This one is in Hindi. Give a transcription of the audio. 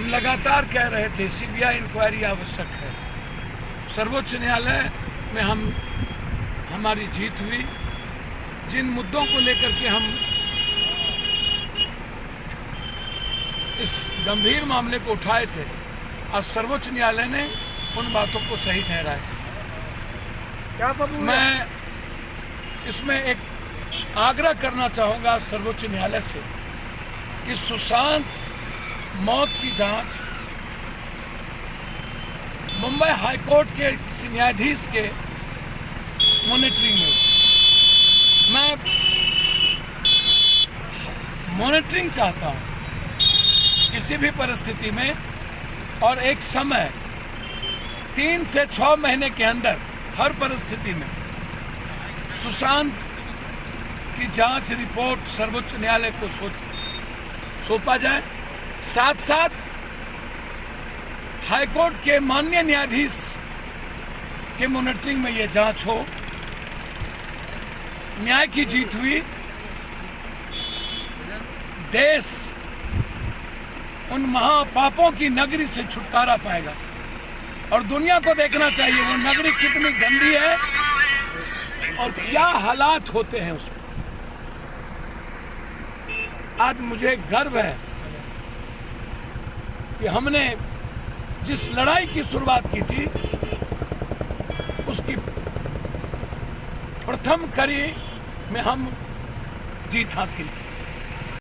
हम लगातार कह रहे थे सीबीआई इंक्वायरी आवश्यक है। सर्वोच्च न्यायालय में हमारी जीत हुई। जिन मुद्दों को लेकर के हम इस गंभीर मामले को उठाए थे, आज सर्वोच्च न्यायालय ने उन बातों को सही ठहराया। मैं इसमें एक आग्रह करना चाहूँगा सर्वोच्च न्यायालय से कि सुशांत मौत की जांच मुंबई हाईकोर्ट के किसी न्यायाधीश के मॉनिटरिंग में, मैं मॉनिटरिंग चाहता हूँ किसी भी परिस्थिति में, और एक समय 3 से 6 महीने के अंदर हर परिस्थिति में सुशांत की जांच रिपोर्ट सर्वोच्च न्यायालय को सौंपा जाए। साथ साथ हाईकोर्ट के माननीय न्यायाधीश के मॉनिटरिंग में ये जांच हो। न्याय की जीत हुई। देश उन महापापों की नगरी से छुटकारा पाएगा और दुनिया को देखना चाहिए वो नगरी कितनी गंदी है और क्या हालात होते हैं उसमें। आज मुझे गर्व है कि हमने जिस लड़ाई की शुरुआत की थी उसकी प्रथम कड़ी में हम जीत हासिल की।